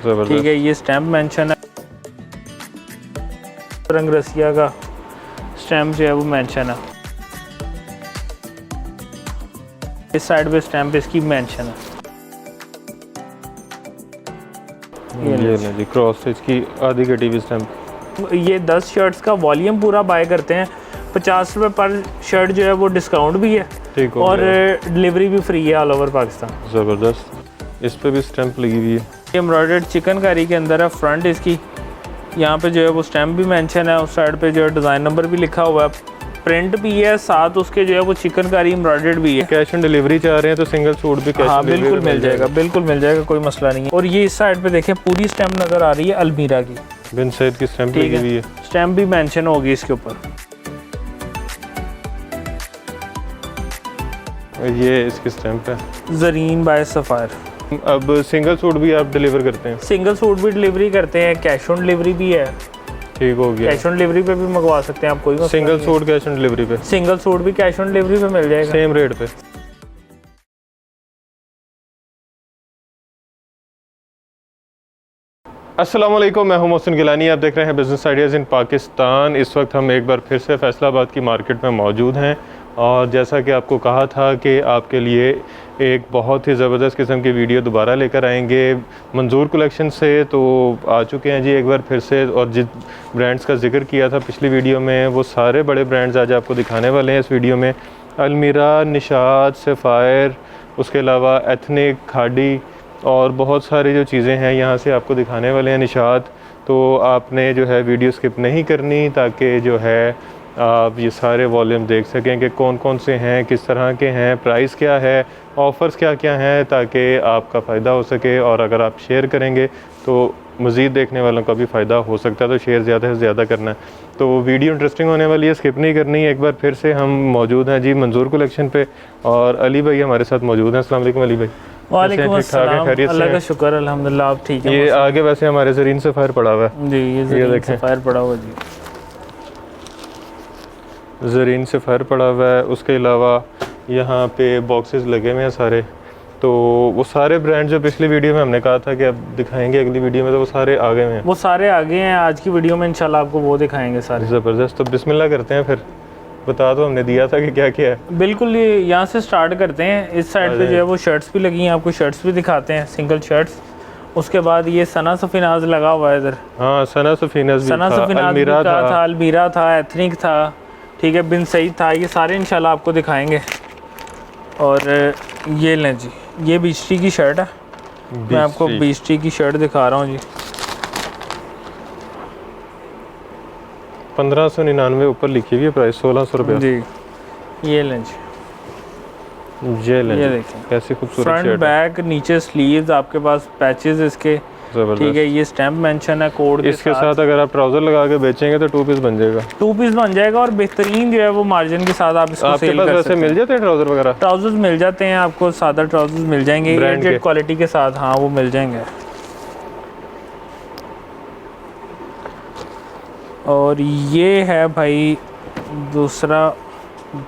ठीक है, ये स्टैम्प मेंशन है, रंग रसिया का स्टैम्प जो है वो मेंशन है, इस साइड पे स्टैम्प इसकी मेंशन है। ये जी क्रॉस स्टिच की आधी कटी हुई स्टैम्प। ये 10 शर्ट्स का वॉल्यूम पूरा बाय करते हैं, 50 रुपये पर शर्ट जो है वो डिस्काउंट भी है, ठीक और डिलीवरी भी फ्री है ऑल ओवर पाकिस्तान। ज़बरदस्त। इस पे भी स्टैम्प लगी हुई है। ये एम्ब्रॉयडर्ड चिकनकारी के अंदर है, फ्रंट इसकी यहाँ पे जो है वो स्टैम्प भी मेंशन है, उस साइड पे जो है डिज़ाइन नंबर भी लिखा हुआ है, प्रिंट भी है साथ उसके जो है वो चिकनकारी एम्ब्रॉयडर्ड भी है। कैश ऑन डिलीवरी चाह रहे हैं तो सिंगल सूट भी कैश हाँ बिल्कुल मिल जाएगा, बिल्कुल मिल जाएगा, कोई मसला नहीं है। और ये इस साइड पे देखें पूरी स्टैम्प नज़र आ रही है अलमीरा की, बिन सैयद की स्टैम्प लगी हुई है, स्टैम्प भी मेंशन होगी इसके ऊपर। ये इसकी स्टैम्प है ज़रीन बाय सफ़ायर। अब सिंगल सूट भी आप डिलीवर करते हैं? सिंगल सूट भी डिलीवरी करते हैं, कैश ऑन डिलीवरी भी है। ठीक हो गया, कैश ऑन डिलीवरी पे भी मंगवा सकते हैं आप, कोई single suit cash on delivery पे? सिंगल सूट भी कैश ऑन डिलीवरी पे मिल जाएगा, सेम रेट पे। अस्सलाम वालेकुम, मैं हूं मोहसिन गिलानी, आप देख रहे हैं बिज़नेस आइडियाज़ इन पाकिस्तान। इस वक्त हम एक बार फिर से फैसलाबाद की मार्केट में मौजूद हैं, और जैसा कि आपको कहा था कि आपके लिए एक बहुत ही ज़बरदस्त किस्म की वीडियो दोबारा लेकर आएंगे मंजूर कलेक्शन से, तो आ चुके हैं जी एक बार फिर से। और जिस ब्रांड्स का जिक्र किया था पिछली वीडियो में, वो सारे बड़े ब्रांड्स आज आपको दिखाने वाले हैं इस वीडियो में। अलमीरा, निशात, सफ़ायर, उसके अलावा एथनिक, खाड़ी और बहुत सारी जो चीज़ें हैं यहाँ से आपको दिखाने वाले हैं निशात। तो आपने जो है वीडियो स्किप नहीं करनी, ताकि जो है आप ये सारे वॉल्यूम देख सकें कि कौन कौन से हैं, किस तरह के हैं, प्राइस क्या है, ऑफ़र्स क्या क्या हैं, ताकि आपका फ़ायदा हो सके। और अगर आप शेयर करेंगे तो मज़ीद देखने वालों का भी फ़ायदा हो सकता है, तो शेयर ज़्यादा से ज़्यादा करना है। तो वीडियो इंटरेस्टिंग होने वाली है, स्किप नहीं करनी। एक बार फिर से हम मौजूद हैं जी मंजूर कलेक्शन पे, और अली भाई हमारे साथ मौजूद हैं। अस्सलाम वालेकुम अली भाई। वालेकुम अस्सलाम, अल्लाह का शुक्र अल्हम्दुलिल्लाह, आप ठीक है? ये आगे वैसे हमारे ज़रीन सफ़ायर पड़ा हुआ है जी, ये ज़रीन सफ़ायर पड़ा हुआ जी, ज़रीन सफ़ायर पड़ा हुआ है। उसके अलावा यहाँ पे बॉक्सेस लगे हुए हैं सारे, तो वो सारे ब्रांड जो पिछली वीडियो में हमने कहा था कि अब दिखाएंगे अगली वीडियो में, तो वो सारे आ गए हैं। वो सारे आगे हैं, आज की वीडियो में इंशाल्लाह आपको वो दिखाएंगे सारे। ज़बरदस्त। तो बिस्मिल्लाह करते हैं, फिर बता दो, हमने दिया था कि क्या क्या है। बिल्कुल, ये यहाँ से स्टार्ट करते हैं। इस साइड पे जो है वो शर्ट्स भी लगी हैं, आपको शर्ट्स भी दिखाते हैं, सिंगल शर्ट्स। उसके बाद ये सना सफीनाज लगा हुआ है इधर। हाँ, सना सफीनाज था, अलमीरा था, एथनिक था, ठीक है, बिन सईद था, ये सारे इंशाल्लाह आपको दिखाएंगे। और ये लें जी, ये बीस्टी की शर्ट है, मैं आपको बीस्टी की शर्ट दिखा रहा हूँ जी। 1599 ऊपर लिखी हुई है प्राइस, 1600 रुपये जी। ये लें जी, ये देखें कैसी खूबसूरत फ्रंट बैक, नीचे स्लीव्स, आपके पास पैचेस इसके, ठीक है, ये स्टैम्प मेंशन है कोड के इसके साथ अगर आप ट्राउजर लगा के बेचेंगे तो 2 पीस बन जाएगा। 2 पीस बन जाएगा, और बेहतरीन जो है वो मार्जिन के साथ आप इसको सेल कर सकते हैं। मिल जाते हैं ट्राउजर वगैरह? ट्राउजर्स मिल जाते हैं आपको, सादा ट्राउजर्स मिल जाएंगे ब्रांडेड क्वालिटी के साथ, हाँ वो मिल जाएंगे। और ये है भाई दूसरा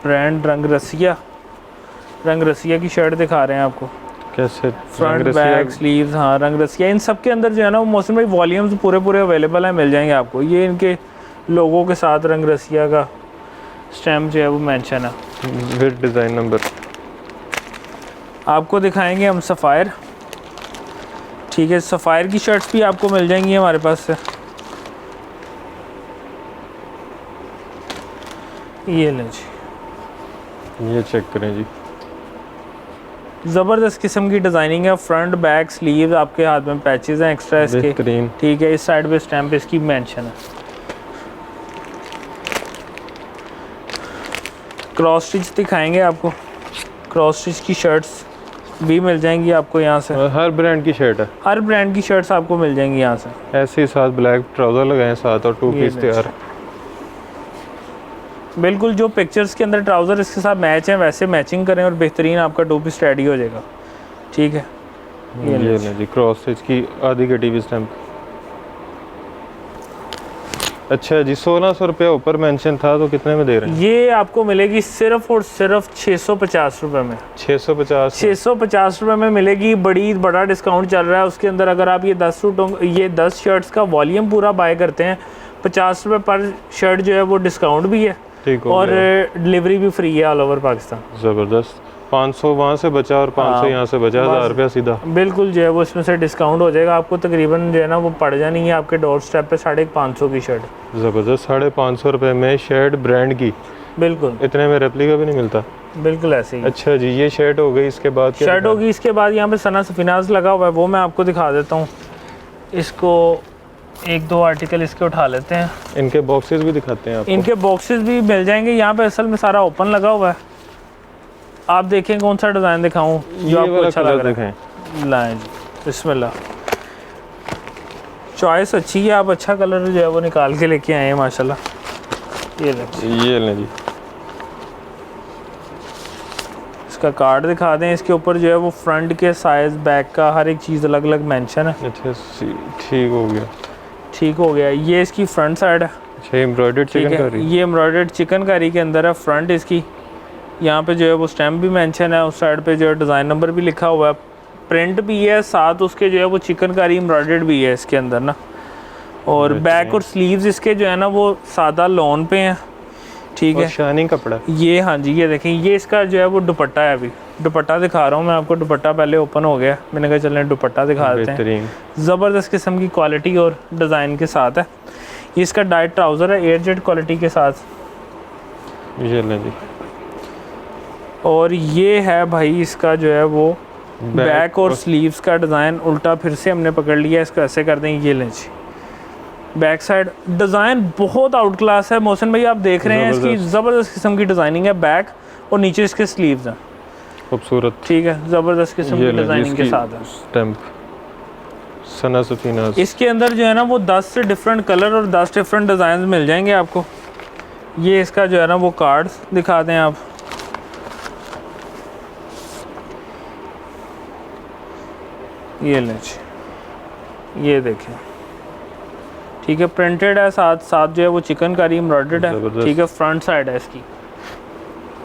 ब्रांड, रंग रसिया की शर्ट दिखा रहे हैं आपको। कैसे? फ्रंट बैक स्लीव्स, हाँ रंग रसिया। इन सब के अंदर जो है ना वो मौसम भाई वॉल्यूम्स पूरे अवेलेबल हैं, मिल जाएंगे आपको। ये इनके लोगों के साथ रंग रसिया का स्टैम्प जो है वो मेंशन है विद डिज़ाइन नंबर। आपको दिखाएंगे हम सफ़ायर, ठीक है, सफ़ायर की शर्ट्स भी आपको मिल जाएंगी हमारे पास से। ये लें जी, ये चेक करें जी, ज़बरदस्त किस्म की डिज़ाइनिंग है, फ्रंट बैक स्लीव, आपके हाथ में पैचेस हैं एक्स्ट्रा इसके, ठीक है, इस साइड पे स्टैम्प इसकी मेंशन है। क्रॉस स्टिच दिखाएंगे आपको, क्रॉस स्टिच की शर्ट्स भी मिल जाएंगी आपको यहाँ से। हर ब्रांड की शर्ट है, हर ब्रांड की शर्ट्स आपको मिल जाएंगी यहाँ से। ऐसे ही साथ ब्लैक ट्राउज़र लगाएं साथ, और 2 पीस तैयार। बिल्कुल, जो पिक्चर्स के अंदर ट्राउज़र इसके साथ मैच हैं वैसे मैचिंग करें, और बेहतरीन आपका 2 पीस रेडी हो जाएगा, ठीक है। ये ले जी, क्रॉस स्टिच की आधी कटी हुई स्टैम्प। अच्छा जी, 1600 रुपये ऊपर मेंशन था, तो कितने में दे रहे हैं? ये आपको मिलेगी सिर्फ और सिर्फ 650 रुपये में। 650? 650 रुपये में मिलेगी। बड़ा डिस्काउंट चल रहा है उसके अंदर। अगर आप ये 10 सूटों ये 10 शर्ट्स का वॉल्यूम पूरा बाय करते हैं, 50 रुपये पर शर्ट जो है वो डिस्काउंट भी है, ठीक और डिलीवरी भी फ्री है ऑल ओवर पाकिस्तान। ज़बरदस्त। 500 वहाँ से बचा और 500 यहाँ से बचा, 1000 रुपया सीधा। बिल्कुल जो है वो इसमें से डिस्काउंट हो जाएगा आपको। तकरीबन जो है ना वो पड़ जानी है आपके डोर स्टेप पे 550 की शर्ट। ज़बरदस्त। 550 रुपये में शर्ट ब्रांड की, बिल्कुल इतने में रेप्लिका भी नहीं मिलता। बिल्कुल ऐसे ही। अच्छा जी, ये शर्ट हो गई, इसके बाद क्या शर्ट होगी। इसके बाद यहाँ पे सना सफीनाज लगा हुआ है, वो मैं आपको दिखा देता हूँ। इसको एक दो आर्टिकल इसके उठा लेते हैं। इनके बॉक्सेस भी दिखाते हैं आपको। इनके बॉक्सेस भी मिल जाएंगे यहाँ पे। असल में सारा ओपन लगा हुआ है। आप देखें कौन सा डिज़ाइन दिखाऊं जो आपको अच्छा लग रहा है। लाएं जी, बिस्मिल्लाह। चॉइस अच्छी है, आप अच्छा कलर जो है वो निकाल के लेके आए हैं माशाल्लाह। ये लें जी। इसका कार्ड दिखा दें। इसके ऊपर जो है वो फ्रंट के साइज़, बैक का हर एक चीज़ अलग अलग मेंशन है। अच्छा, ठीक हो गया, ठीक हो गया। ये इसकी फ्रंट साइड है। अच्छा, एम्ब्रॉयडर्ड चिकनकारी। ये एम्ब्रॉयडर्ड चिकनकारी के अंदर है। फ्रंट इसकी यहाँ पे जो है वो स्टैम्प भी मेंशन है, उस साइड पे जो है डिज़ाइन नंबर भी लिखा हुआ है, प्रिंट भी है साथ उसके जो है वो चिकनकारी एम्ब्रॉयडर्ड भी है इसके अंदर ना। और बैक और स्लीव्स इसके जो है ना वो सादा लॉन पे हैं, ठीक है, शाइनिंग कपड़ा। ये हाँ जी, ये देखें, ये इसका जो है वो दुपट्टा है। अभी दुपट्टा दिखा रहा हूँ मैं आपको। दुपट्टा पहले ओपन हो गया, मैंने कहा चलें दुपट्टा दिखा देते हैं। ज़बरदस्त किस्म की क्वालिटी और डिज़ाइन के साथ है। ये इसका डाइट ट्राउज़र है, एयरजेट क्वालिटी के साथ। ये लें जी। और ये है भाई इसका जो है वो बैक और स्लीव्स का डिज़ाइन उल्टा फिर से हमने पकड़ लिया। इसको ऐसे कर दें, ये लें जी। बैक साइड डिज़ाइन बहुत आउट क्लास है। मोहसिन भाई आप देख रहे हैं इसकी ज़बरदस्त किस्म की डिज़ाइनिंग है। बैक और नीचे इसके स्लीव्स हैं, खूबसूरत, ठीक है, ज़बरदस्त किस्म की डिज़ाइनिंग के साथ है। स्टैम्प सना सफीनाज। इसके अंदर जो है ना वो 10 डिफरेंट कलर और 10 डिफरेंट डिज़ाइन मिल जाएंगे आपको। ये इसका जो है ना वो कार्ड दिखा दें आप। ये लें, ये देखें, ठीक है, प्रिंटेड है, साथ जो है वो चिकनकारी एम्ब्रॉयडर्ड है, ठीक है। फ्रंट साइड है इसकी।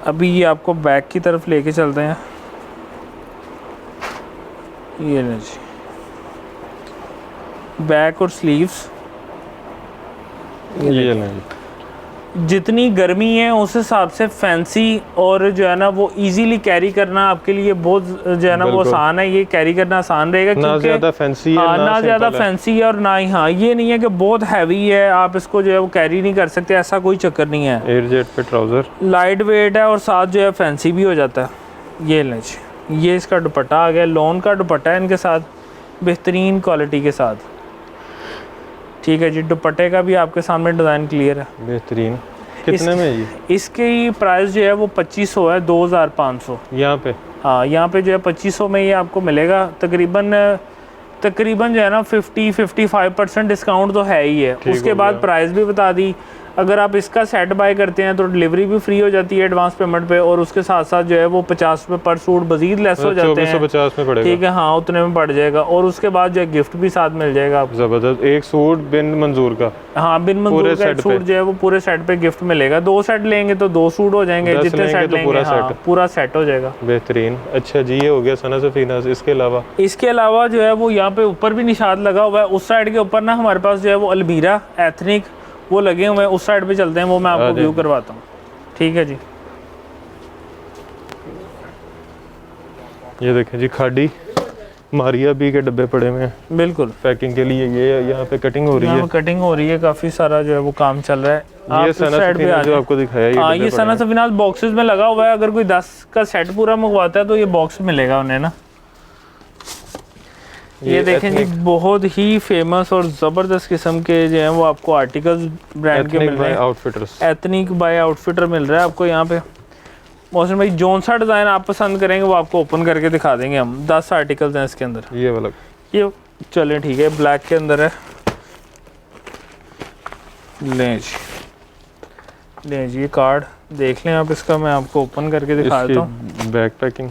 अभी ये आपको बैक की तरफ लेके चलते हैं। ये लें जी, बैक और स्लीव्स। ये लें, जितनी गर्मी है उस हिसाब से फैंसी और जो है ना वो इजीली कैरी करना आपके लिए बहुत जो है ना वो आसान है। ये कैरी करना आसान रहेगा ना ज़्यादा फैंसी है, ना ज़्यादा फैंसी है, और ना ही हाँ ये नहीं है कि बहुत हैवी है आप इसको जो है वो कैरी नहीं कर सकते, ऐसा कोई चक्कर नहीं है। एयरजेट पे ट्राउज़र, लाइट वेट है और साथ जो है फैंसी भी हो जाता है। ये लें, ये इसका दुपट्टा आ गया। लॉन का दुपट्टा है इनके साथ, बेहतरीन क्वालिटी के साथ, ठीक है जी। दुपट्टे का भी आपके सामने डिज़ाइन क्लियर है, बेहतरीन। कितने में जी? इसकी प्राइस जो है वो 2500 है, 2500 यहाँ पे। हाँ, यहाँ पे जो है 2500 में ये आपको मिलेगा। तकरीबन जो है ना 50-55% डिस्काउंट तो है ही है। उसके बाद प्राइस भी बता दी। अगर आप इसका सेट बाय करते हैं तो डिलीवरी भी फ्री हो जाती है एडवांस पेमेंट पे, और उसके साथ साथ जो है वो 50 रुपये पर सूट मजीद लेस हो जाते हैं। 2450 में पड़ेगा, ठीक है, हाँ उतने में पड़ जाएगा। और उसके बाद जो है गिफ्ट भी साथ मिल जाएगा आपको। ज़बरदस्त। एक सूट बिन मंजूर का, हाँ बिन मंजूर का एक सूट जो है वो पूरे सेट पे गिफ्ट मिलेगा। 2 सेट लेंगे तो 2 सूट हो जाएंगे, जितने सेट लेंगे पूरा सेट हो जाएगा। बेहतरीन। अच्छा जी, ये हो गया सना सफीनाज। इसके अलावा जो है वो यहाँ पे ऊपर भी निशान लगा हुआ है। उस साइड के ऊपर ना हमारे पास जो है वो अलमीरा एथनिक वो लगे हुए हैं। उस साइड पे चलते हैं, वो मैं आपको व्यू करवाता हूँ, ठीक है जी। ये देखें जी, खाड़ी मारिया बी के डब्बे पड़े हुए हैं बिल्कुल पैकिंग के लिए। ये यहाँ पे कटिंग हो रही है, कटिंग हो रही है, काफी सारा जो है वो काम चल रहा है। ये सना सफीनाज जो आपको दिखाया, हाँ ये सना सफीनाज बॉक्सेस में लगा हुआ है। अगर कोई 10 का सेट पूरा मंगवाता है तो ये बॉक्स मिलेगा उन्हें ना। ये देखें जी, बहुत ही फेमस और ज़बरदस्त किस्म के जो हैं वो आपको आर्टिकल्स ब्रांड के मिल रहे हैं। एथनिक बाय आउटफिटर मिल रहा है आपको यहाँ पे। मोहसिन भाई जौन सा डिज़ाइन आप पसंद करेंगे वो आपको ओपन करके दिखा देंगे हम। 10 आर्टिकल्स हैं इसके अंदर। ये वाला, ये चले ठीक है, ब्लैक के अंदर है। लें जी, ये कार्ड देख लें आप इसका, मैं आपको ओपन करके दिखा देता हूँ। बैक पैकिंग,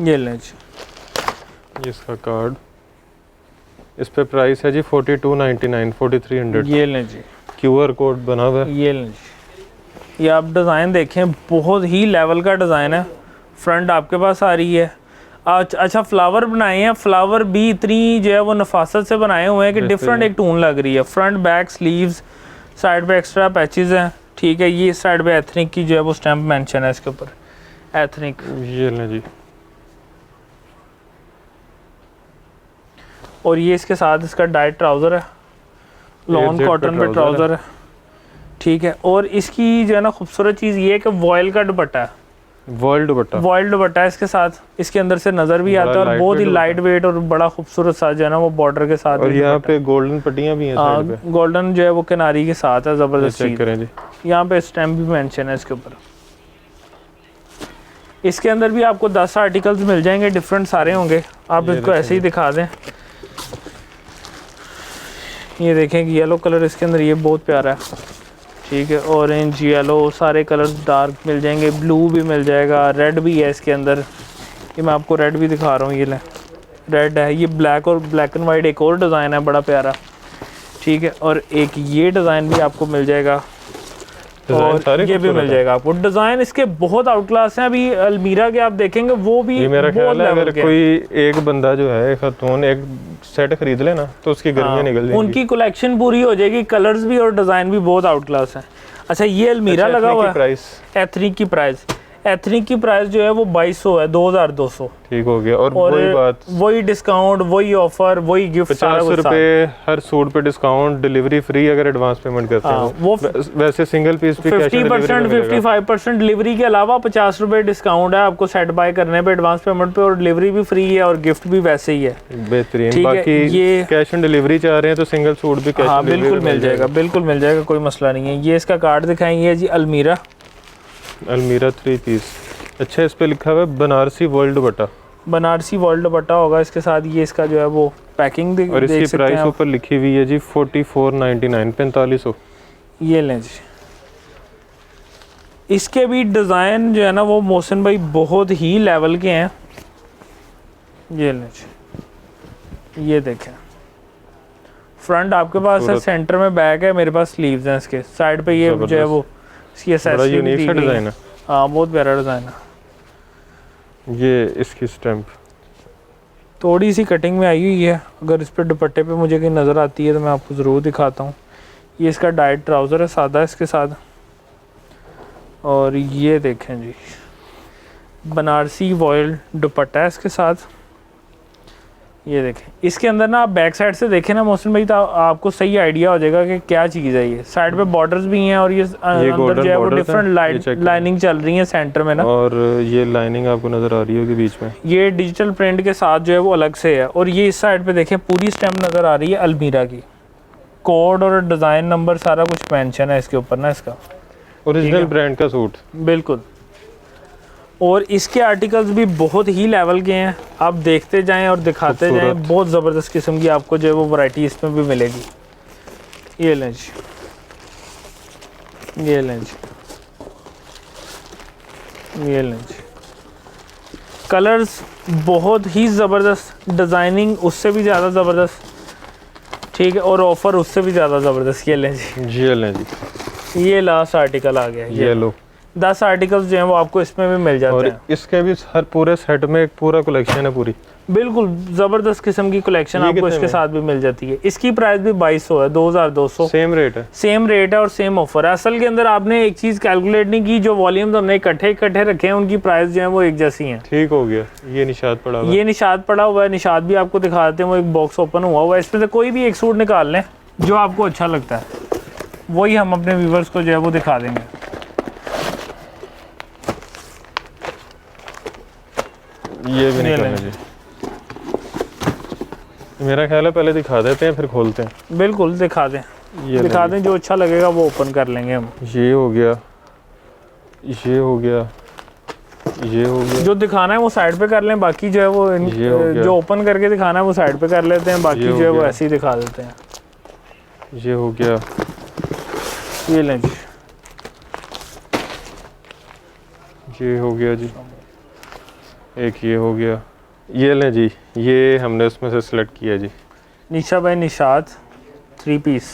ये लें जी, इसका कार्ड। इस पे प्राइस है जी 4299, 4300। ये लें जी, QR कोड बना हुआ है। ये लें जी, ये आप डिज़ाइन देखें, बहुत ही लेवल का डिज़ाइन है। फ्रंट आपके पास आ रही है। अच्छा फ्लावर बनाए हैं, फ्लावर भी इतनी जो है वो नफासत से बनाए हुए हैं कि डिफरेंट एक टून लग रही है। फ्रंट बैक स्लीव्स, साइड पे एक्स्ट्रा पैचेस हैं, ठीक है। ये साइड पे एथनिक की जो है वो स्टैम्प मेंशन है इसके ऊपर, एथनिक। ये लें जी, और ये इसके साथ इसका डाइट ट्राउज़र है, लॉन AZ कॉटन पे ट्राउज़र है, ठीक है। और इसकी जो है ना खूबसूरत चीज़ ये है कि वॉयल का दुपट्टा है, वॉयल दुपट्टा, वॉयल दुपट्टा है इसके साथ। इसके अंदर से नज़र भी आता है और बहुत ही लाइट वेट और बड़ा खूबसूरत सा जो है ना वो बॉर्डर के साथ। और यहाँ पे गोल्डन पट्टियाँ भी हैं साइड पे, गोल्डन जो है वो किनारी के साथ है, ज़बरदस्त चेक चीज़। करें जी, यहाँ पे स्टैम्प भी मेंशन है इसके ऊपर। इसके अंदर भी आपको 10 आर्टिकल्स मिल जाएंगे, डिफरेंट सारे होंगे। आप इसको ऐसे ही दिखा दें। ये देखें कि येलो कलर इसके अंदर ये बहुत प्यारा है, ठीक है। ऑरेंज, येलो, सारे कलर्स डार्क मिल जाएंगे, ब्लू भी मिल जाएगा, रेड भी है इसके अंदर। ये मैं आपको रेड भी दिखा रहा हूँ, ये लें, रेड है। ये ब्लैक और ब्लैक एंड वाइट एक और डिज़ाइन है बड़ा प्यारा, ठीक है। और एक ये डिज़ाइन भी आपको मिल जाएगा, और ये भी मिल जाएगा आपको। डिज़ाइन इसके बहुत आउट क्लास हैं। अभी अलमीरा के आप देखेंगे वो भी ये मेरा बहुत ख्याल है लेवल अगर के कोई एक बंदा जो है, खातून एक सेट खरीद ले ना तो उसकी गर्मियाँ निकल जाएंगी। उनकी कलेक्शन पूरी हो जाएगी। कलर्स भी और डिज़ाइन भी बहुत आउट क्लास हैं। अच्छा ये अलमीरा लगा हुआ है, प्राइस, एथनिक की प्राइस, एथनिक की प्राइस जो है वो 2200 है, 2200, ठीक हो गया। और और वही बात, वही डिस्काउंट, वही ऑफर, वही गिफ्ट, 50 रुपये हर सूट पे डिस्काउंट, डिलीवरी फ्री अगर एडवांस पेमेंट करते हैं। वो वैसे सिंगल पीस पे 50%, 55% डिलीवरी के अलावा 50 रुपये डिस्काउंट है आपको सेट बाय करने पे एडवांस पेमेंट पे, और डिलीवरी भी फ्री है और गिफ्ट भी वैसे ही है। बेहतरीन। बाकी ये कैश ऑन डिलीवरी चाह रहे हैं तो सिंगल सूट भी कैश ऑन बिल्कुल मिल जाएगा, बिल्कुल मिल जाएगा, कोई मसला नहीं है। ये इसका कार्ड दिखाएंगे जी, अलमीरा, अलमीरा 3 पीस। अच्छा इस पे लिखा हुआ है बनारसी वर्ल्ड दुपट्टा, बनारसी वर्ल्ड दुपट्टा होगा इसके साथ। ये इसका जो है वो पैकिंग और इसकी प्राइस ऊपर लिखी हुई है जी 4499, 4500। ये लें जी। इसके भी डिज़ाइन जो है ना वो मोहसिन भाई बहुत ही लेवल के हैं। ये लें जी, ये देखें, फ्रंट आपके पास है, सेंटर में बैक है, मेरे पास स्लीव्स हैं इसके, साइड पे ये जो है वो इसकी एक्सेसरी भी दी गई है। हाँ बहुत प्यारा डिज़ाइन है। ये इसकी स्टैम्प थोड़ी सी कटिंग में आई हुई है, अगर इस पे दुपट्टे पे मुझे कहीं नज़र आती है तो मैं आपको ज़रूर दिखाता हूँ। ये इसका डाइट ट्राउज़र है, सादा इसके साथ। और ये देखें जी, बनारसी वॉयल दुपट्टा है इसके साथ। ये देखें, इसके अंदर ना आप बैक साइड से देखें ना मोहसिन भाई, तो आपको सही आइडिया हो जाएगा कि क्या चीज़ है। ये साइड पे बॉर्डर्स भी हैं, और ये अंदर जो है वो डिफरेंट लाइनिंग चल रही है सेंटर में ना, और ये लाइनिंग आपको नज़र आ रही होगी बीच में। ये डिजिटल प्रिंट के साथ जो है वो अलग से है। और ये इस साइड पे देखें पूरी स्टैम्प नज़र आ रही है अलमीरा की, कोड और डिज़ाइन नंबर सारा कुछ मेंशन है इसके ऊपर ना, इसका ओरिजिनल ब्रांड का सूट बिल्कुल। और इसके आर्टिकल्स भी बहुत ही लेवल के हैं, आप देखते जाएं और दिखाते जाएं। बहुत ज़बरदस्त किस्म की आपको जो है वो वैरायटी इसमें भी मिलेगी। ये लें जी, ये लें जी, ये लें जी। कलर्स बहुत ही ज़बरदस्त, डिज़ाइनिंग उससे भी ज़्यादा ज़बरदस्त, ठीक है। और ऑफ़र उससे भी ज़्यादा ज़बरदस्त। ये लें जी, ये लें जी, ये लास्ट आर्टिकल आ गया। ये लो 10 आर्टिकल्स जो हैं वो आपको इसमें भी मिल जाते हैं। इसके भी हर पूरे सेट में एक पूरा कलेक्शन है पूरी, बिल्कुल ज़बरदस्त किस्म की कलेक्शन आपको इसके साथ भी मिल जाती है। इसकी प्राइस भी 2200 है, 2200, सेम रेट है, सेम रेट है और सेम ऑफर है। असल के अंदर आपने एक चीज़ कैलकुलेट नहीं की, जो वॉल्यूम्स हमने इकट्ठे रखे हैं उनकी प्राइस जो है वो एक जैसी हैं। ठीक हो गया। ये निशाद पड़ा हुआ है, ये निशाद पड़ा हुआ है, निशाद भी आपको दिखा देते हैं। वो एक बॉक्स ओपन हुआ हुआ है, इसमें से कोई भी एक सूट निकाल लें जो आपको अच्छा लगता है, वही हम अपने व्यूवर्स को जो है वो दिखा देंगे। ये भी निकालें जी, मेरा ख्याल है पहले दिखा देते हैं फिर खोलते हैं। बिल्कुल दिखा दें, दिखा दें, जो अच्छा लगेगा वो ओपन कर लेंगे हम। ये हो गया, ये हो गया, ये हो गया। जो दिखाना है वो साइड पे कर लें, बाकी जो है वो जो ओपन करके दिखाना है वो साइड पे कर लेते हैं, बाकी जो है वो ऐसे ही दिखा देते हैं। ये हो गया, ये लें जी, ये हो गया जी, एक ये हो गया। ये लें जी, ये हमने उसमें से सिलेक्ट किया जी, निशा बाय निशाद 3 पीस।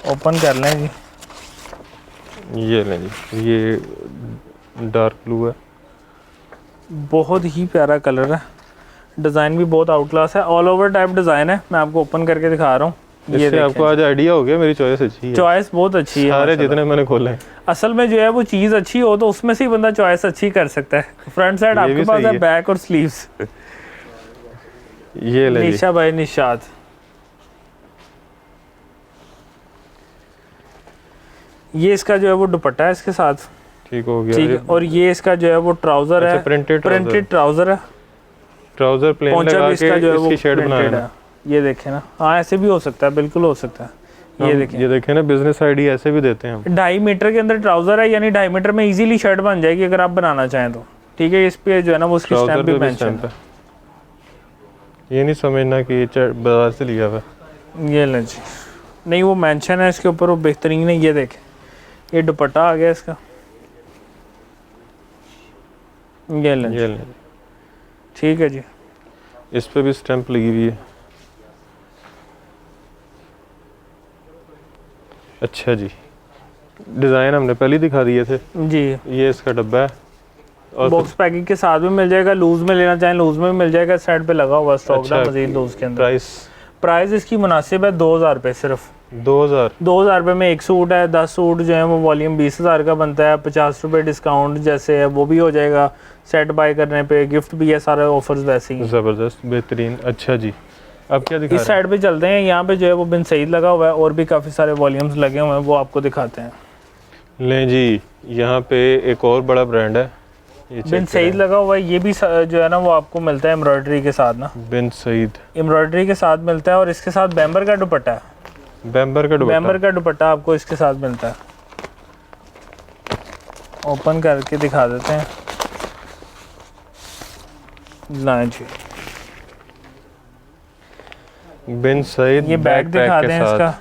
ओपन कर लें जी। ये लें जी, ये डार्क ब्लू है, बहुत ही प्यारा कलर है, डिज़ाइन भी बहुत आउट क्लास है, ऑल ओवर टाइप डिज़ाइन है। मैं आपको ओपन करके दिखा रहा हूँ। ये इससे आपको आज आइडिया हो गया मेरी चॉइस अच्छी है। चॉइस बहुत अच्छी है सारे माशाल्लाह। जितने मैंने खोले हैं। असल में जो है वो चीज़ अच्छी हो तो उसमें से ही बंदा चॉइस अच्छी कर सकता है। फ्रंट साइड ये आपके भी पास सही है, है। बैक और स्लीव्स। ये ले जी, निशा भाई निशाद। ये इसका जो है वो दुपट्टा है इसके साथ, ठीक हो गया। ठीक है। और ये इसका जो है वो ट्राउजर अच्छा, है, प्रिंटेड ट्राउजर है। ट्राउजर प्लेन पोंचा लगा भी इसका जो है के वो इसकी शेड प्रिंटेड बनाना। है। ये देखें ना, हाँ ऐसे भी हो सकता है, बिल्कुल हो सकता है। ये देखें, ये देखें ना, बिजनेस आईडी ऐसे भी देते हैं हम। 2.5 मीटर के अंदर ट्राउजर है, यानी 2.5 मीटर में इजीली शर्ट बन जाएगी अगर आप बनाना चाहें तो, ठीक है। इस पे जो है ना वो उसकी ट्राउजर स्टैम्प पे भी भी मेंशन स्टैम्प है। ये नहीं समझना कि ये बाजार से लिया हुआ है। है। ये लें जी, नहीं वो मेंशन है इसके ऊपर, वो बेहतरीन है। ये देखें, ये दुपट्टा आ गया इसका। ये लें, ये लें, ठीक है जी। इस पे भी स्टैम्प लगी हुई है। अच्छा जी, डिज़ाइन हमने पहले ही दिखा दिए थे। जी, ये इसका डब्बा है और बॉक्स पैकिंग के साथ भी मिल जाएगा, लूज में लेना चाहें लूज में भी मिल जाएगा। साइड पे लगा हुआ स्टॉक अच्छा, ना मजीद लूज के अंदर। प्राइस इसकी मुनासिब है 2000 रुपये सिर्फ। 2000 रुपये में एक सूट है। 10 सूट जो है वो वॉल्यूम 20,000 का बनता है। 50 रुपये डिस्काउंट जैसे है वो भी हो जाएगा सेट बाय करने पे, गिफ्ट भी है, सारे ऑफर्स वैसे ही। ज़बरदस्त, बेहतरीन। अच्छा जी, अब क्या दिखा इस साइड पे चलते हैं, यहाँ पे जो है वो बिन सईद लगा हुआ है और भी काफ़ी सारे वॉल्यूम्स लगे हुए हैं, वो आपको दिखाते हैं। लें जी, यहाँ पे एक और बड़ा ब्रांड है, ये check बिन सईद करें। लगा हुआ है। ये भी जो है ना वो आपको मिलता है एम्ब्रॉयडरी के साथ ना, बिन सईद एम्ब्रॉयडरी के साथ मिलता है। और इसके साथ बैम्बर का दुपट्टा है, बैम्बर का दुपट्टा। बैम्बर का दुपट्टा आपको इसके साथ मिलता है। ओपन करके दिखा देते हैं। लाएं जी, बिन सईद ये बैग दिखा के दें साथ। इसका,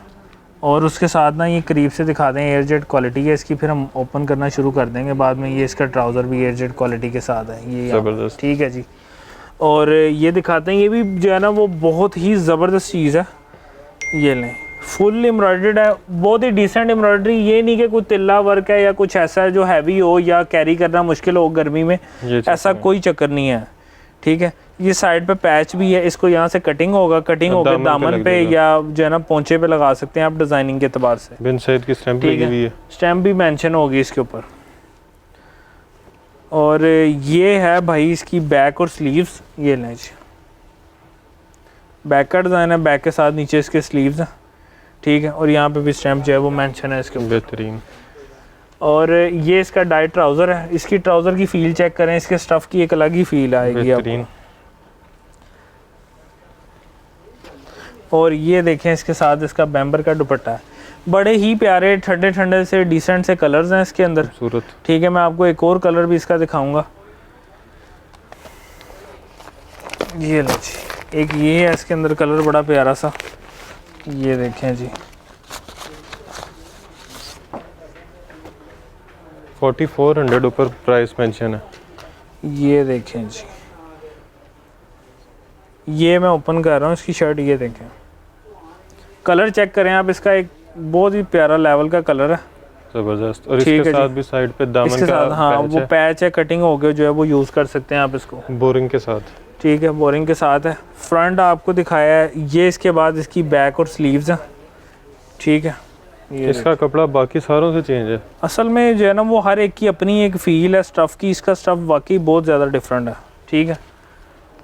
और उसके साथ ना ये करीब से दिखा दें। एयरजेट क्वालिटी है इसकी, फिर हम ओपन करना शुरू कर देंगे बाद में। ये इसका ट्राउज़र भी एयरजेट क्वालिटी के साथ है, ये यहाँ, ज़बरदस्त। ठीक है जी। और ये दिखाते हैं, ये भी जो है ना वो बहुत ही ज़बरदस्त चीज़ है। ये लें, फुल एम्ब्रॉयडर्ड है, बहुत ही डिसेंट एम्ब्रॉयडरी। ये नहीं कि कुछ तिल्ला वर्क है या कुछ ऐसा है जो हैवी हो या कैरी करना मुश्किल हो गर्मी में, ऐसा कोई चक्कर नहीं है, ठीक है। ये साइड पे पैच भी है, इसको यहाँ से कटिंग होगा, कटिंग होकर दामन पे या जो है ना पोंचे पे लगा सकते हैं आप डिज़ाइनिंग के एतबार से। बिन सईद की स्टैम्प लगी हुई है, स्टैम्प भी मेंशन होगी इसके ऊपर। और ये है भाई इसकी बैक और स्लीव्स। ये लें जी, बैक का डिज़ाइन है, बैक के साथ नीचे इसके स्लीव्स हैं, ठीक है। और यहाँ पे भी स्टैम्प जो है वो मेंशन है इसके ऊपर। बेहतरीन। और ये इसका डाइट ट्राउज़र है। इसकी ट्राउज़र की फील चेक करें, इसके स्टफ़ की एक अलग ही फील आएगी आपको। और ये देखें, इसके साथ इसका बैम्बर का दुपट्टा है। बड़े ही प्यारे ठंडे ठंडे से डिसेंट से कलर्स हैं इसके अंदर, खूबसूरत, ठीक है। मैं आपको एक और कलर भी इसका दिखाऊंगा। ये लो जी, एक ये है इसके अंदर कलर बड़ा प्यारा सा, ये देखें जी। 4400 ऊपर प्राइस मेंशन है। ये देखें जी, ये मैं ओपन कर रहा हूँ इसकी शर्ट। ये देखें, कलर चेक करें आप, इसका एक बहुत ही प्यारा लेवल का कलर है, ज़बरदस्त। और इसके साथ भी साइड पे दामन इसके का साथ हाँ वो पैच है, कटिंग हो गया जो है वो यूज़ कर सकते हैं आप इसको, बोरिंग के साथ, ठीक है। बोरिंग के साथ है। फ्रंट आपको दिखाया है ये, इसके बाद इसकी बैक और स्लीव्स हैं, ठीक है। ये इसका कपड़ा बाकी सारों से चेंज है। असल में जो है ना वो हर एक की अपनी एक फील है स्टफ़ की। इसका स्टफ़ वाकई बहुत ज़्यादा डिफरेंट है, ठीक है।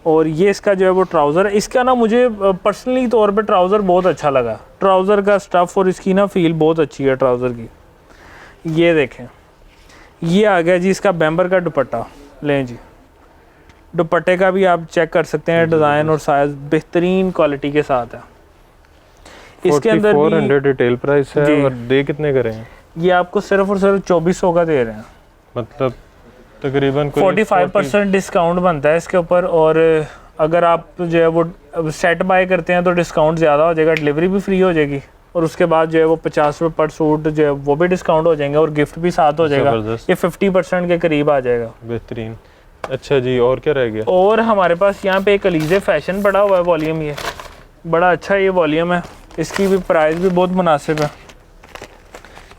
और ये इसका जो है वो ट्राउज़र है। इसका ना मुझे पर्सनली तौर पे ट्राउज़र बहुत अच्छा लगा, ट्राउज़र का स्टफ़ और इसकी ना फील बहुत अच्छी है ट्राउज़र की। ये देखें, ये आ गया जी इसका बैम्बर का दुपट्टा। लें जी, दुपट्टे का भी आप चेक कर सकते हैं, डिज़ाइन और साइज़ बेहतरीन क्वालिटी के साथ है। इसके अंदर 4400 रिटेल प्राइस है और दे कितने का रहे हैं? ये आपको सिर्फ और सिर्फ 2400 का दे रहे हैं, मतलब तकरीबन 45% डिस्काउंट बनता है इसके ऊपर। और अगर आप जो है वो सेट बाय करते हैं तो डिस्काउंट ज़्यादा हो जाएगा, डिलीवरी भी फ्री हो जाएगी। और उसके बाद जो है वो 50 रुपये पर सूट जो है वो भी डिस्काउंट हो जाएंगे और गिफ्ट भी साथ हो जाएगा। ये 50% के करीब आ जाएगा। बेहतरीन। अच्छा जी, और क्या रह गया? और हमारे पास यहाँ पे एक अलीज़े फैशन पड़ा हुआ है वॉल्यूम, ये बड़ा अच्छा ये वॉल्यूम है, इसकी भी प्राइस भी बहुत मुनासिब है।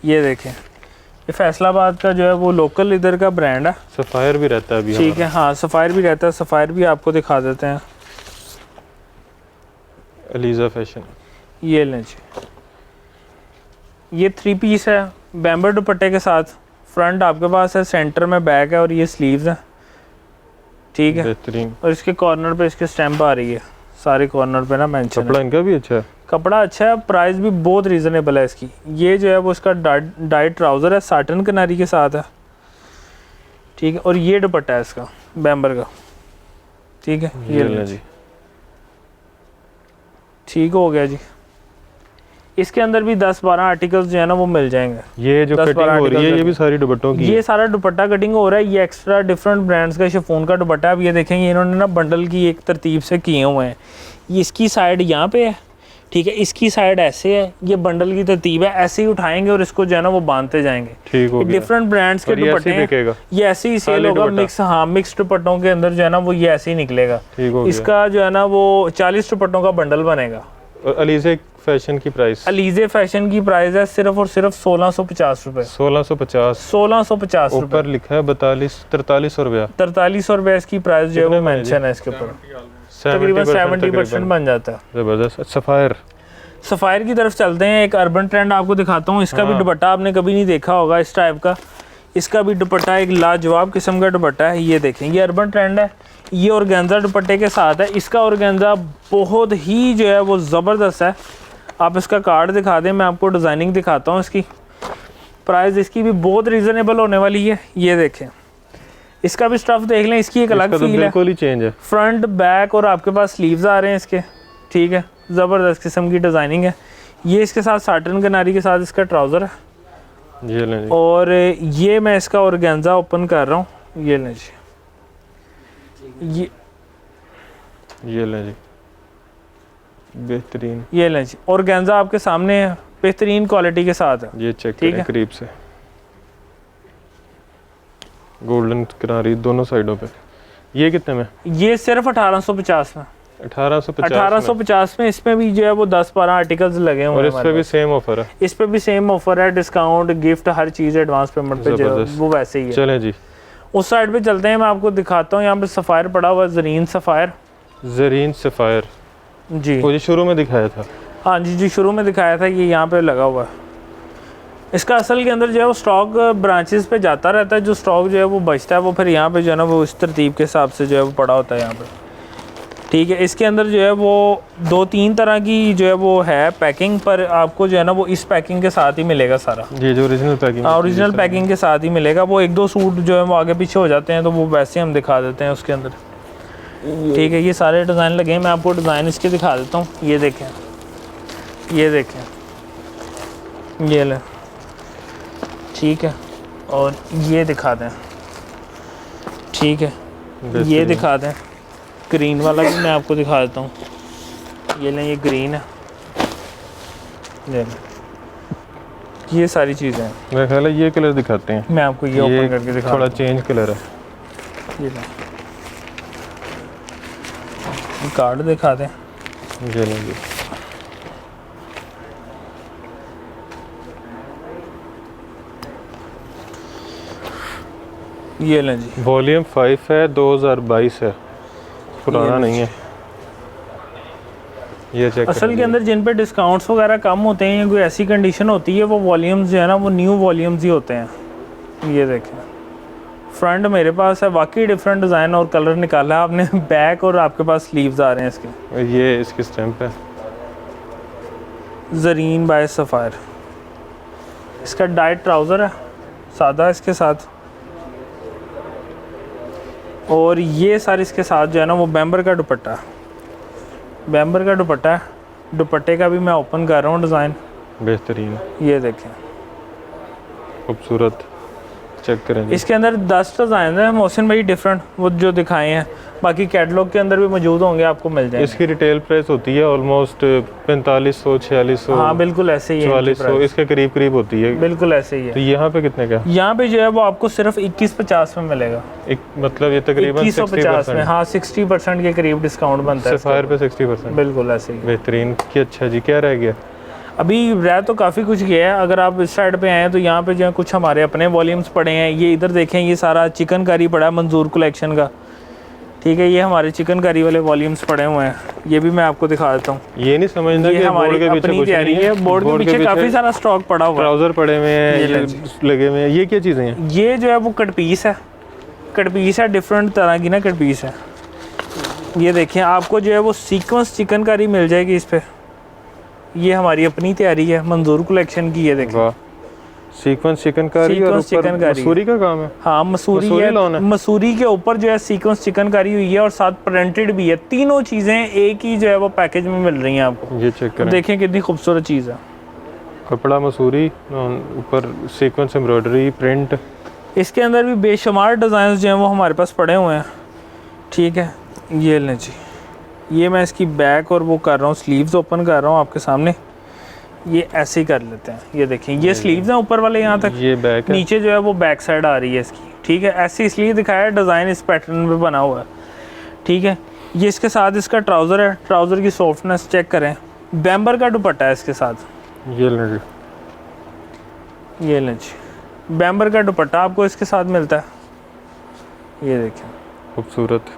ये देखें, ये फैसलाबाद का जो है वो लोकल इधर का ब्रांड है। सफ़ायर भी रहता है अभी ठीक है, हाँ सफ़ायर भी रहता है, सफ़ायर भी आपको दिखा देते हैं। अलीज़ा फैशन, ये लें जी, ये 3 पीस है बैम्बर दुपट्टे के साथ। फ्रंट आपके पास है, सेंटर में बैक है और ये स्लीव्स है। ठीक है, बेहतरीन। और इसके कॉर्नर पे इसके स्टैम्प आ रही है, सारे कॉर्नर पे ना मेंशन है। कपड़ा इनका भी अच्छा है, कपड़ा अच्छा है, प्राइस भी बहुत रीज़नेबल है इसकी। ये जो है वो इसका डाइट ट्राउज़र है, साटन किनारी के साथ है। ठीक है, और ये दुपट्टा है इसका बैम्बर का। ठीक है, ये ले जी, ठीक हो गया जी। इसके अंदर भी 10-12 आर्टिकल्स जो है ना वो मिल जाएंगे। ये जो कटिंग हो रही है ये भी सारी दुपट्टों की ये सारा दुपट्टा कटिंग हो रहा है। ये एक्स्ट्रा डिफरेंट ब्रांड्स का शिफॉन का दुपट्टा है। अब ये देखेंगे इन्होंने ना बंडल की एक तरतीब से किए हुए हैं। ये इसकी साइड यहाँ पे है, ठीक है, इसकी साइड ऐसे है, ये बंडल की तरतीब है। ऐसे ही उठाएंगे और इसको जो है ना वो बांधते जाएंगे। ठीक हो गया। डिफरेंट ब्रांड्स के दुपट्टे हैं, ये ऐसे ही सेल होगा मिक्स। हाँ, मिक्स दुपट्टों के अंदर जो है ना वो ये ऐसे ही निकलेगा। ठीक हो गया। इसका जो है ना वो 40 दुपट्टों का बंडल बनेगा। और अलीज़े फैशन की प्राइस, अलीज़े फैशन की प्राइस है सिर्फ और सिर्फ 1650 रुपए। 1650 ऊपर लिखा है 4300 रुपया। 4300 रुपए इसकी प्राइस जो है वो मेंशन है इसके ऊपर। तकरीबन 70% बन जाता है। जबरदस्त। सफ़ायर, सफ़ायर की तरफ चलते हैं। एक अर्बन ट्रेंड आपको दिखाता हूँ। इसका भी दुपट्टा आपने कभी नहीं देखा होगा इस टाइप का। इसका भी दुपट्टा एक लाजवाब किस्म का दुपट्टा है। ये देखें, ये अर्बन ट्रेंड है, ये ऑर्गेन्जा दुपट्टे के साथ है। इसका ऑर्गेन्जा बहुत ही जो है वो ज़बरदस्त है। आप इसका कार्ड दिखा दें, मैं आपको डिज़ाइनिंग दिखाता हूँ। इसकी प्राइस इसकी भी बहुत रीज़नेबल होने वाली है। ये देखें, इसका भी स्टफ़ देख लें, इसकी एक अलग फील है। बिल्कुल ही चेंज है। फ्रंट बैक और आपके पास स्लीव्स आ रहे हैं इसके। ठीक है, ज़बरदस्त किस्म की डिज़ाइनिंग है। ये इसके साथ साटन किनारी के साथ इसका ट्राउज़र है। ये लें जी। और ये मैं इसका ऑर्गेन्जा ओपन कर रहा हूँ। ये लें जी, ये लें जी, बेहतरीन। ये लें जी, ऑर्गेन्जा आपके सामने है, बेहतरीन क्वालिटी के साथ है। ये चेक करें करीब से, गोल्डन किनारी दोनों साइडों पे। ये कितने में? ये सिर्फ 1850 में। 1850 में। इसमें भी जो है वो 10-12 आर्टिकल्स लगे हुए हैं। और इस पे भी सेम ऑफर है? इस पे भी सेम ऑफर है, डिस्काउंट, गिफ्ट, हर चीज़ एडवांस पेमेंट पे जो वो वैसे ही है। चलें जी, उस साइड पे चलते हैं, मैं आपको दिखाता हूँ। यहाँ पे सफ़ायर पड़ा हुआ है, ज़रीन सफ़ायर। ज़रीन सफ़ायर जी, वो शुरू में दिखाया था। हाँ जी जी, शुरू में दिखाया था। ये यहाँ पे लगा हुआ है। इसका असल के अंदर जो है वो स्टॉक ब्रांचेस पे जाता रहता है। जो स्टॉक जो है वो बचता है वो फिर यहाँ पे जो है ना वो इस तरतीब के हिसाब से जो है वो पड़ा होता है यहाँ पे। ठीक है, इसके अंदर जो है वो 2-3 तरह की जो है वो है पैकिंग, पर आपको जो है ना वो इस पैकिंग के साथ ही मिलेगा सारा। ये जो ओरिजिनल पैकिंग, ओरिजिनल पैकिंग के साथ ही मिलेगा। वो 1-2 सूट जो है वो आगे पीछे हो जाते हैं तो वो वैसे हम दिखा देते हैं उसके अंदर। ठीक है, ये सारे डिज़ाइन लगे हैं, मैं आपको डिज़ाइन इसके दिखा देता हूँ। ये देखें, ये देखें, ये ले, ठीक है, और ये दिखा दें। ठीक है, ये दिखा दें। ग्रीन वाला भी मैं आपको दिखा देता हूँ। ये लें, ये ग्रीन है, ये लें, ये सारी चीज़ें हैं। मेरा ख्याल है ये कलर दिखाते हैं। मैं आपको ये ओपन करके दिखा, थोड़ा चेंज कलर है। ये लें, कार्ड दिखा दें। ये लेंगे, ये लें जी, वॉल्यूम 5 है, 2022 है, पुराना नहीं है। ये चेक असल के अंदर जिन पे डिस्काउंट्स वगैरह कम होते हैं या कोई ऐसी कंडीशन होती है, वो वॉल्यूम्स जो है ना वो न्यू वॉल्यूम्स ही होते हैं। ये देखें, फ्रंट मेरे पास है, वाकई डिफरेंट डिज़ाइन और कलर निकाला है आपने। बैक और आपके पास स्लीव्स आ रहे हैं इसके। ये इसकी स्टैम्प है, ज़रीन बाय सफ़ायर। इसका डाइट ट्राउज़र है, सादा इसके साथ। और ये सारे इसके साथ जो है ना वो बैम्बर का दुपट्टा है। बैम्बर का दुपट्टा है। दुपट्टे का भी मैं ओपन कर रहा हूँ डिज़ाइन। बेहतरीन, ये देखें, खूबसूरत, चेक करें। इसके अंदर 10 डिज़ाइन है मोहसिन भाई, डिफरेंट वो जो दिखाए हैं। बाकी कैटलॉग के अंदर भी मौजूद होंगे, आपको मिल जाएंगे। इसकी रिटेल प्राइस होती है ऑलमोस्ट 4500, 4600। हाँ बिल्कुल ऐसे ही है, 4400 इसके करीब करीब होती है। बिल्कुल ऐसे ही है। तो यहाँ पे कितने का? यहाँ पे जो है वो आपको सिर्फ 2150 में मिलेगा। एक मतलब ये तकरीबन 2150 में। हाँ, 60% के करीब डिस्काउंट बनता है। सफ़ायर पे 60%। बिल्कुल ऐसे ही। बेहतरीन, कि अच्छा जी, क्या रह गया? अभी रह तो काफ़ी कुछ गया है। अगर आप इस साइड पे आए तो यहाँ पे जो है कुछ हमारे अपने वॉल्यूम्स पड़े हैं। ये इधर देखें, ये सारा चिकनकारी पड़ा है मंजूर कलेक्शन का, ठीक है। ये हमारे चिकनकारी वाले वॉल्यूम्स पड़े हुए हैं, ये भी मैं आपको दिखा देता हूँ। ये नहीं समझना ये कि हमारी बोर्ड के पीछे अपनी कुछ तैयारी नहीं है। बोर्ड के पीछे काफ़ी सारा स्टॉक पड़ा हुआ है। ट्राउजर पड़े हुए हैं, ये ये लगे हुए हैं। ये क्या चीज़ें हैं? ये जो है वो कट पीस है, कट पीस है, डिफरेंट तरह की ना कट पीस है। ये देखें, आपको जो है वो सीक्वेंस चिकनकारी मिल जाएगी इस पे। ये हमारी अपनी तैयारी है मंजूर कलेक्शन की। ये देखें, वाह, सीक्वेंस चिकनकारी और ऊपर मसूरी का काम है। हाँ, मसूरी है। मसूरी के ऊपर जो है सीक्वेंस चिकनकारी हुई है और साथ प्रिंटेड भी है। तीनों चीज़ें एक ही जो है वो पैकेज में मिल रही हैं आपको। ये चेक करें, देखें कितनी खूबसूरत चीज़ है। कपड़ा मसूरी, ऊपर सीक्वेंस एम्ब्रॉयडरी प्रिंट। इसके अंदर भी बेशुमार डिज़ाइन जो हैं वो हमारे पास पड़े हुए हैं, ठीक है। ये लें जी, ये मैं इसकी बैक और वो कर रहा हूँ, स्लीव्स ओपन कर रहा हूँ आपके सामने। ये ऐसे ही कर लेते हैं। ये देखें, ये स्लीव्स हैं ऊपर वाले यहाँ तक, ये बैक है, नीचे जो है वो बैक साइड आ रही है इसकी, ठीक है। ऐसे इसलिए दिखाया है, डिज़ाइन इस पैटर्न में बना हुआ है, ठीक है। ये इसके साथ इसका ट्राउज़र है, ट्राउज़र की सॉफ्टनेस चेक करें। बैम्बर का दुपट्टा है इसके साथ। ये लें जी, ये लें जी, बैम्बर का दुपट्टा आपको इसके साथ मिलता है। ये देखें, खूबसूरत।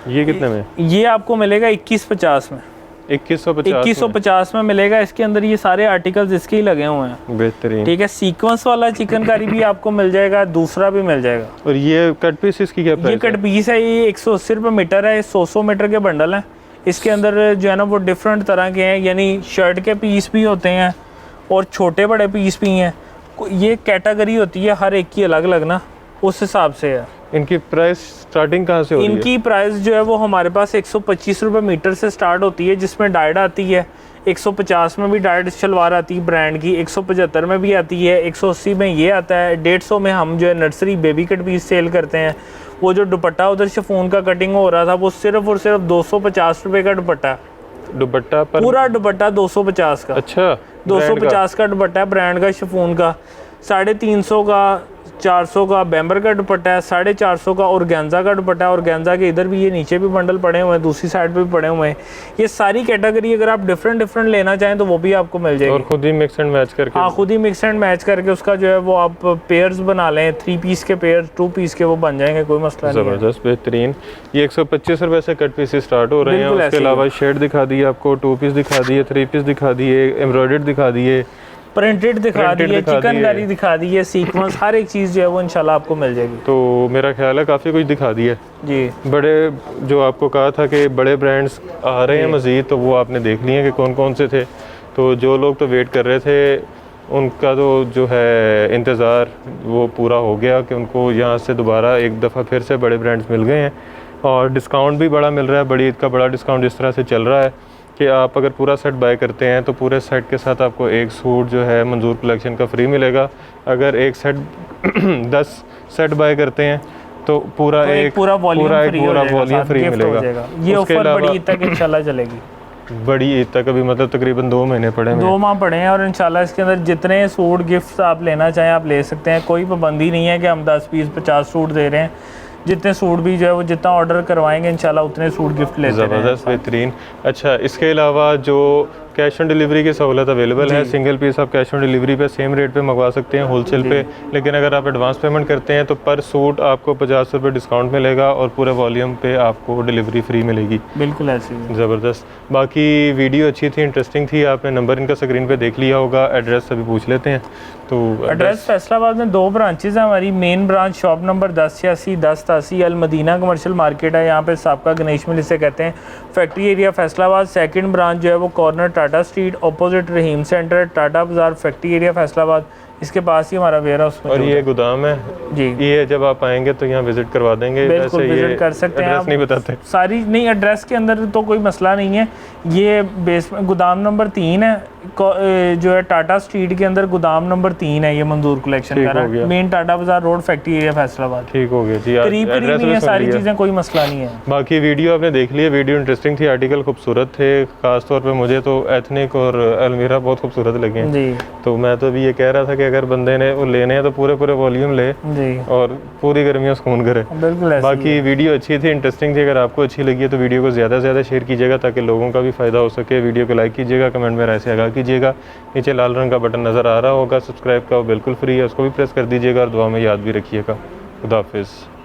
ये कितने में? ये आपको मिलेगा 2150 में। 2150 में मिलेगा। इसके अंदर ये सारे आर्टिकल्स इसके ही लगे हुए हैं, बेहतरीन, ठीक है। सीक्वेंस वाला चिकनकारी भी आपको मिल जाएगा, दूसरा भी मिल जाएगा। और ये कट पीस इसकी क्या प्राइस ये कट पीस है, ये 180 रुपये मीटर है। 100 मीटर के बंडल हैं। इसके अंदर जो है ना वो डिफरेंट तरह के हैं, यानी शर्ट के पीस भी होते हैं और छोटे बड़े पीस भी हैं। ये कैटेगरी होती है हर एक की अलग अलग ना, उस हिसाब से है। इनकी प्राइस स्टार्टिंग कहाँ से हो रही है? इनकी प्राइस जो है वो हमारे पास 125 रुपये मीटर से स्टार्ट होती है, जिसमें डाइड आती है। 150 में भी डाइड शलवार आती है ब्रांड की, 175 में भी आती है, 180 में ये आता है, 150 में हम जो है nursery baby cut piece sell करते हैं। वो जो दुपट्टा उधर शिफॉन का कटिंग हो रहा था, वो सिर्फ और सिर्फ 250 रुपये का दुपट्टा, दुपट्टा पर पूरा दुपट्टा 250 का। अच्छा, 250 का दुपट्टा है ब्रांड का शिफॉन का। 350 का, 400 का बैम्बर का दुपट्टा है, 450 का ऑर्गेन्जा का दुपट्टा है। ऑर्गेन्जा के इधर भी ये नीचे भी बंडल पड़े हुए हैं, दूसरी साइड पे भी पड़े हुए हैं। ये सारी कैटेगरी अगर आप डिफरेंट लेना चाहें तो वो भी आपको मिल जाएगी। और खुद ही मिक्स एंड मैच करके? हाँ, खुद ही मिक्स एंड मैच करके उसका जो है वो आप पेयर्स बना लें, 3 पीस के पेयर, 2 पीस के, वो बन जाएंगे, कोई मसला नहीं है। ज़बरदस्त, बेहतरीन। ये 125 रुपये से कट पीस स्टार्ट हो रहे हैं। उसके अलावा शेड दिखा दिए आपको, 2 पीस दिखा दिए, 3 पीस दिखा दिए, एम्ब्रॉयडर्ड दिखा दिए, प्रिंटेड दिखा दिए, चिकनकारी दिखा दिए, सीक्वेंस, हर एक चीज़ जो है वो इंशाल्लाह आपको मिल जाएगी। तो मेरा ख्याल है काफ़ी कुछ दिखा दिया जी। बड़े, जो आपको कहा था कि बड़े ब्रांड्स आ रहे हैं मज़ीद, तो वो आपने देख लिए कि कौन कौन से थे। तो जो लोग तो वेट कर रहे थे, उनका तो जो है इंतज़ार वो पूरा हो गया कि उनको यहाँ से दोबारा एक दफ़ा फिर से बड़े ब्रांड्स मिल गए हैं। और डिस्काउंट भी बड़ा मिल रहा है, बड़ी ईद का बड़ा डिस्काउंट इस तरह से चल रहा है कि आप अगर पूरा सेट बाय करते हैं तो पूरे सेट के साथ आपको एक सूट जो है मंजूर कलेक्शन का फ्री मिलेगा। अगर एक सेट 10 सेट बाय करते हैं तो पूरा तो एक पूरा वॉल्यूम फ्री मिलेगा। ये ऑफर बड़ी ईद तक इंशाल्लाह चलेगी। बड़ी ईद तक अभी मतलब तकरीबन 2 महीने पड़े हैं, 2 माह पड़े हैं। और इंशाल्लाह इसके अंदर जितने सूट गिफ्ट आप लेना चाहें आप ले सकते हैं। कोई पाबंदी नहीं है कि हम 10 पीस 50 सूट दे रहे हैं। जितने सूट भी जो है वो जितना ऑर्डर करवाएंगे इंशाल्लाह उतने सूट गिफ्ट लेते हैं। ज़बरदस्त, बेहतरीन। अच्छा, इसके अलावा जो कैश ऑन डिलीवरी की सहूलत अवेलेबल है, सिंगल पीस आप कैश ऑन डिलीवरी पे सेम रेट पे मंगवा सकते हैं होलसेल पे। लेकिन अगर आप एडवांस पेमेंट करते हैं तो पर सूट आपको 50 रुपये डिस्काउंट मिलेगा और पूरे वॉल्यूम पे आपको डिलीवरी फ्री मिलेगी। बिल्कुल ऐसे ही। ज़बरदस्त। बाकी वीडियो अच्छी थी, इंटरेस्टिंग थी। आपने नंबर इनका स्क्रीन पे देख लिया होगा। एड्रेस अभी पूछ लेते हैं। तो एड्रेस फैसलाबाद में 2 ब्रांचेज हैं हमारी। मेन ब्रांच शॉप नंबर 1086 1080 अल मदीना कमर्शियल मार्केट है, यहाँ पे साबका गणेश मिल इसे कहते हैं, factory area Faisalabad. Second branch जो है वो कॉर्नर टाटा स्ट्रीट अपोजिट रहीम सेंटर, टाटा बाजार, फैक्ट्री एरिया फैसलाबाद। इसके पास ही हमारा वेयर हाउस और ये गोदाम है जी। ये जब आप आएंगे तो यहाँ विजिट करवा देंगे। बिल्कुल विजिट कर सकते हैं। एड्रेस नहीं बताते सारी नहीं, एड्रेस के अंदर तो कोई मसला नहीं है। ये बेस गोदाम नंबर 3 है, जो है टाटा स्ट्रीट के अंदर गोदाम नंबर 3 है। ये मंजूर कलेक्शन का मेन टाटा बाजार रोड, फैक्ट्री एरिया फैसलाबाद। ठीक हो गया जी, करीब में सारी चीज़ें, कोई मसला नहीं है। बाकी वीडियो आपने देख ली है, वीडियो इंटरेस्टिंग थी, आर्टिकल खूबसूरत थे। खासतौर पे मुझे तो एथनिक और अलमीरा बहुत खूबसूरत लगे जी। तो मैं तो अभी ये कह रहा था कि अगर बंदे ने वो लेने हैं तो पूरे पूरे वॉल्यूम ले जी, और पूरी गर्मियों सुकून करे। बिल्कुल ऐसे ही बाकी वीडियो अच्छी थी, इंटरेस्टिंग थी। अगर आपको अच्छी लगी है तो वीडियो को ज़्यादा से ज़्यादा शेयर कीजिएगा ताकि लोगों का भी फ़ायदा हो सके। वीडियो को लाइक कीजिएगा, कमेंट में राय से आगाह कीजिएगा। नीचे लाल रंग का बटन नज़र आ रहा होगा सब्सक्राइब का, वो बिल्कुल फ्री है, उसको भी प्रेस कर दीजिएगा और दुआ में याद भी रखिएगा। खुदा हाफिज़।